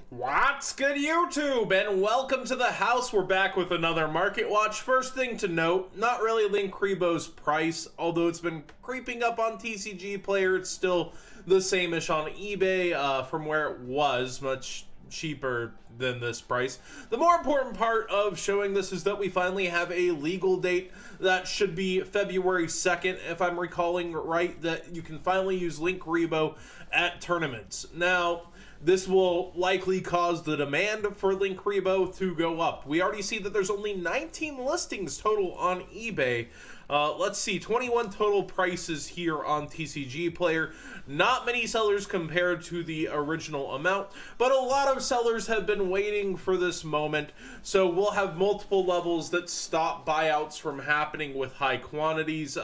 What's good, YouTube, and welcome to the house. We're back with another Market Watch. First thing to note, not really Link-uriboh's price, although it's been creeping up on TCG Player. It's still the same-ish on eBay from where it was, much cheaper than this price. The more important part of showing this is that we finally have a legal date. That should be February 2nd, if I'm recalling right, that you can finally use Link-uriboh at tournaments. Now, this will likely cause the demand for Link-uriboh to go up. We already see that there's only 19 listings total on eBay. Let's see, 21 total prices here on TCG Player. Not many sellers compared to the original amount, but a lot of sellers have been waiting for this moment. So we'll have multiple levels that stop buyouts from happening with high quantities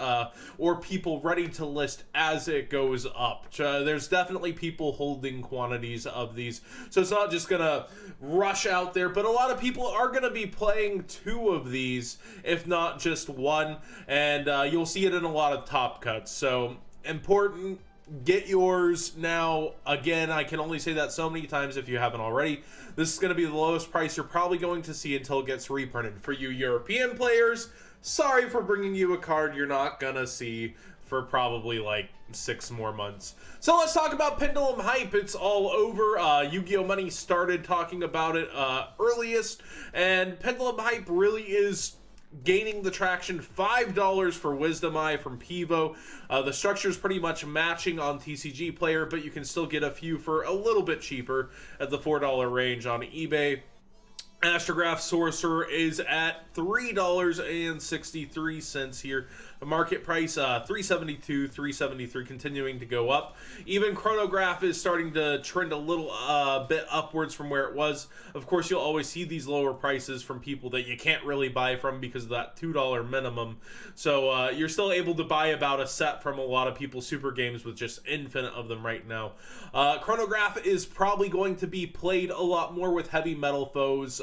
or people ready to list as it goes up. There's definitely people holding quantities of these. So it's not just gonna rush out there, but a lot of people are gonna be playing two of these, if not just one. And you'll see it in a lot of top cuts. So important, get yours now. Again, I can only say that so many times if you haven't already. This is going to be the lowest price you're probably going to see until it gets reprinted. For you European players, sorry for bringing you a card you're not going to see for probably like 6 more months. So let's talk about Pendulum hype. It's all over. Yu-Gi-Oh! Money started talking about it earliest, and Pendulum hype really is gaining the traction. $5 for Wisdom Eye from Pivo. The structure is pretty much matching on TCG Player, but you can still get a few for a little bit cheaper at the $4 range on eBay. Astrograph Sorcerer is at $3.63 here. The market price $3.72, $3.73, continuing to go up. Even Chronograph is starting to trend a little bit upwards from where it was. Of course, you'll always see these lower prices from people that you can't really buy from because of that $2 minimum. So you're still able to buy about a set from a lot of people's super games with just infinite of them right now. Chronograph is probably going to be played a lot more with heavy metal foes.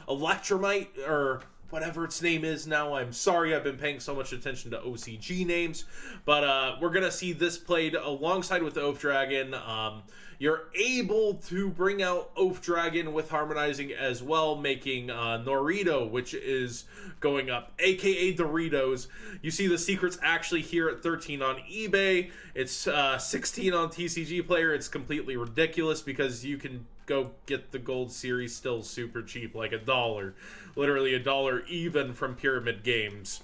Electromite, or whatever its name is now. I'm sorry, I've been paying so much attention to OCG names, but we're gonna see this played alongside with Oath Dragon. You're able to bring out Oath Dragon with harmonizing as well, making Norito, which is going up, aka Doritos. You see the secrets actually here at 13 on eBay. It's 16 on TCG Player. It's completely ridiculous because you can go get the gold series still super cheap, like $1, literally $1 even from Pyramid Games.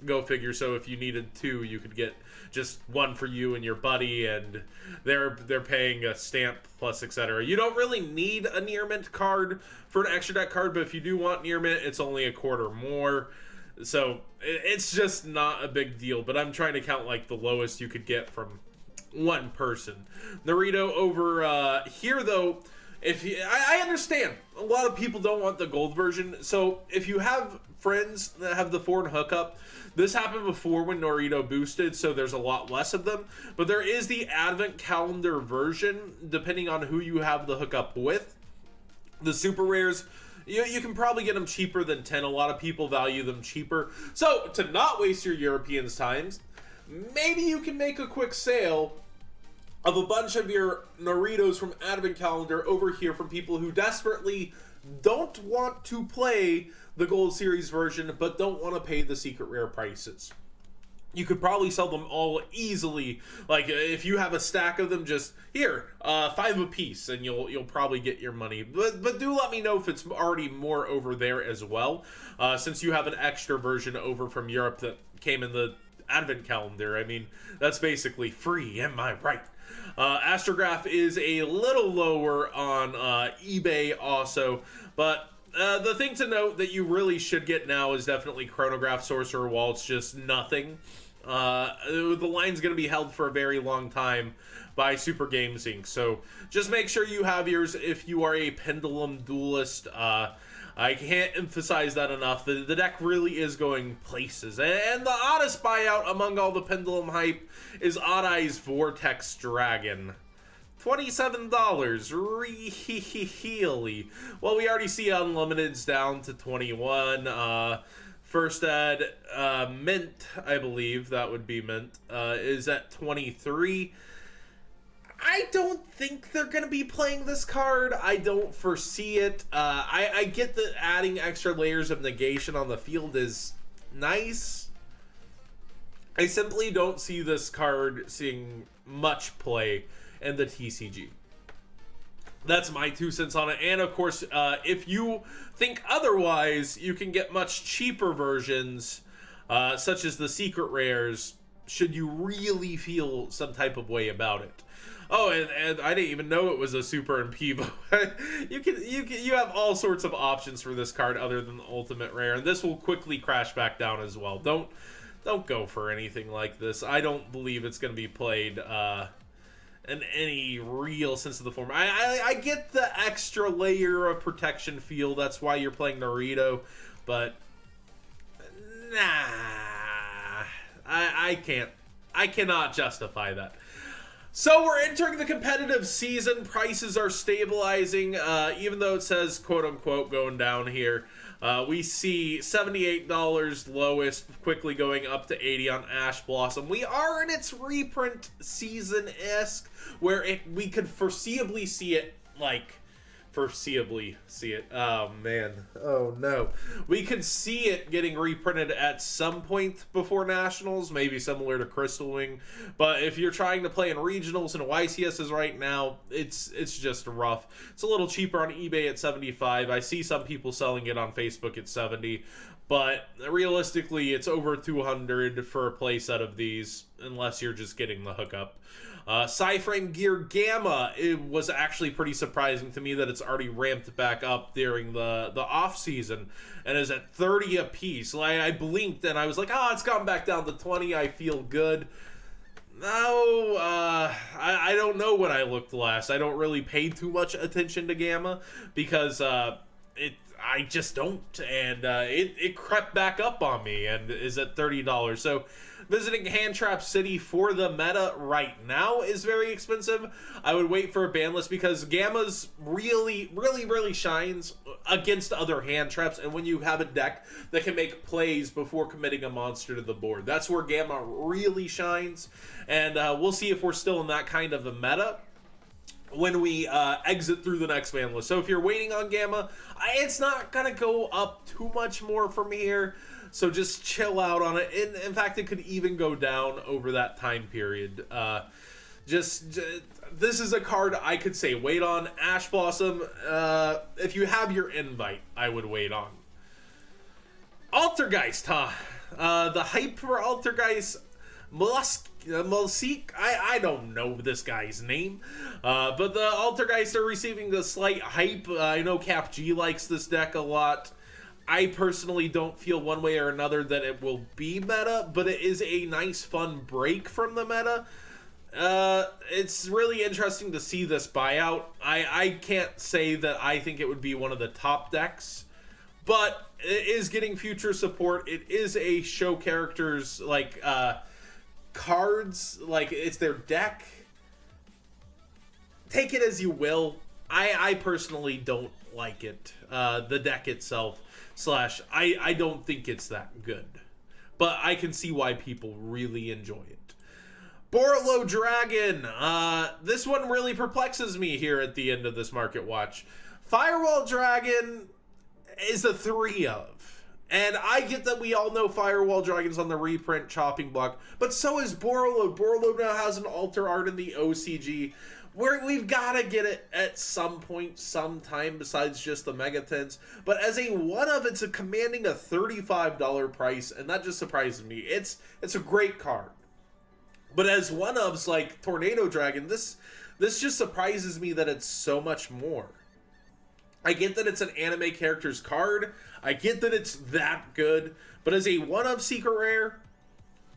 Go figure. So if you needed 2, you could get just 1 for you and your buddy, and they're paying a stamp plus etc. You don't really need a near mint card for an extra deck card, but if you do want near mint, it's only a quarter more. So it's just not a big deal, but I'm trying to count like the lowest you could get from one person. Norito over here though, if you, I understand a lot of people don't want the gold version. So if you have friends that have the foreign hookup, this happened before when Norito boosted, so there's a lot less of them. But there is the advent calendar version, depending on who you have the hookup with. The super rares, you can probably get them cheaper than 10. A lot of people value them cheaper. So to not waste your Europeans' times, maybe you can make a quick sale of a bunch of your Noritos from Advent Calendar over here from people who desperately don't want to play the Gold Series version, but don't want to pay the secret rare prices. You could probably sell them all easily. Like if you have a stack of them, just here, 5 a piece, and you'll probably get your money. But do let me know if it's already more over there as well, since you have an extra version over from Europe that came in the Advent Calendar. I mean, that's basically free, am I right? Astrograph is a little lower on eBay also, but the thing to note that you really should get now is definitely Chronograph Sorcerer while it's just nothing. The line's going to be held for a very long time by Super Games Inc. So just make sure you have yours if you are a Pendulum duelist. I can't emphasize that enough. The deck really is going places. And the oddest buyout among all the Pendulum hype is Odd Eye's Vortex Dragon. $27. Really? Well, we already see Unlimited's down to 21. First Ed, Mint, I believe, that would be Mint, is at 23. I don't think they're going to be playing this card. I don't foresee it. I get that adding extra layers of negation on the field is nice. I simply don't see this card seeing much play in the TCG. That's my 2 cents on it. And of course, if you think otherwise, you can get much cheaper versions, such as the secret rares, should you really feel some type of way about it. Oh, and I didn't even know it was a super and Pivo. you have all sorts of options for this card other than the ultimate rare, and this will quickly crash back down as well. Don't go for anything like this. I don't believe it's going to be played in any real sense of the form. I get the extra layer of protection feel. That's why you're playing Naruto, but nah, I cannot justify that. So we're entering the competitive season. Prices are stabilizing, even though it says quote-unquote going down here. We see $78 lowest, quickly going up to $80 on Ash Blossom. We are in its reprint season-esque, where we could foreseeably see it, oh man, oh no. We could see it getting reprinted at some point before Nationals, maybe similar to Crystal Wing, but if you're trying to play in regionals and YCSs right now, it's just rough. It's a little cheaper on eBay at $75. I see some people selling it on Facebook at $70, but realistically it's over $200 for a playset of these, unless you're just getting the hookup. Psyframe Gear Gamma, it was actually pretty surprising to me that it's already ramped back up during the off season and is at 30 a piece. I blinked and I was like, it's gone back down to 20. I feel good. No, I don't know when I looked last. I don't really pay too much attention to Gamma because I just don't, and it crept back up on me and is at $30. So visiting Handtrap City for the meta right now is very expensive. I would wait for a ban list because Gamma's really shines against other hand traps, and when you have a deck that can make plays before committing a monster to the board, that's where Gamma really shines. And we'll see if we're still in that kind of a meta when we exit through the next ban list. So if you're waiting on Gamma, it's not gonna go up too much more from here, so just chill out on it. In fact, it could even go down over that time period. Just this is a card I could say wait on. Ash Blossom, if you have your invite, I would wait on. Altergeist, the hype for Altergeist, Mulseek, I don't know this guy's name, but the Altergeist are receiving the slight hype. I know Cap G likes this deck a lot. I personally don't feel one way or another that it will be meta, but it is a nice fun break from the meta. It's really interesting to see this buyout. I can't say that I think it would be one of the top decks, but it is getting future support. It is a show characters cards, like it's their deck. Take it as you will. I personally don't like it. The deck itself / I don't think it's that good, but I can see why people really enjoy it. Borreload Dragon, this one really perplexes me here at the end of this market watch. Firewall Dragon is a 3 of, and I get that we all know Firewall Dragon's on the reprint chopping block, but so is Borreload. Borreload now has an alter art in the OCG. We've got to get it at some point, sometime, besides just the Megatons. But as a one-of, it's commanding a $35 price, and that just surprises me. It's a great card. But as one-ofs like Tornado Dragon, this just surprises me that it's so much more. I get that it's an anime character's card. I get that it's that good. But as a one-of secret rare,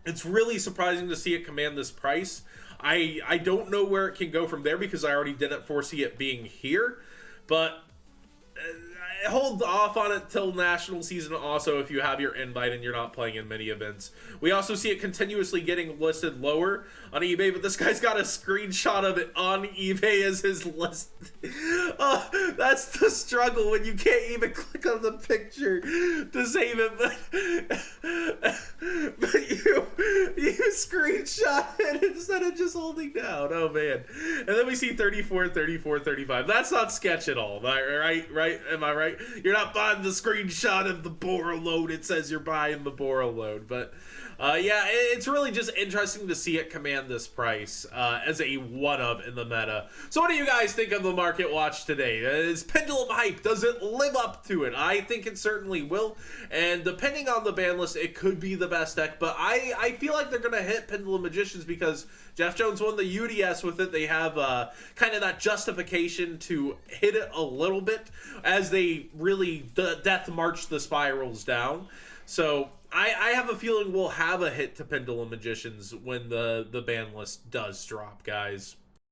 it's really surprising to see it command this price. I don't know where it can go from there because I already didn't foresee it being here, but hold off on it till national season also if you have your invite and you're not playing in many events. We also see it continuously getting listed lower on eBay, but this guy's got a screenshot of it on eBay as his list. That's the struggle when you can't even click on the picture to save it, but You screenshot it instead of just holding down. Oh, man. And then we see 34, 34, 35. That's not sketch at all. Am I right? Right? Am I right? You're not buying the screenshot of the Borreload. It says you're buying the Borreload. But, yeah, it's really just interesting to see it command this price as a one-of in the meta. So what do you guys think of the Market Watch today? Is Pendulum hype? Does it live up to it? I think it certainly will. And depending on the ban list, it could be the best deck. But I feel like they're going to hit Pendulum Magicians because Jeff Jones won the UDS with it. They have kind of that justification to hit it a little bit as they really death march the spirals down. So I have a feeling we'll have a hit to Pendulum Magicians when the ban list does drop, guys.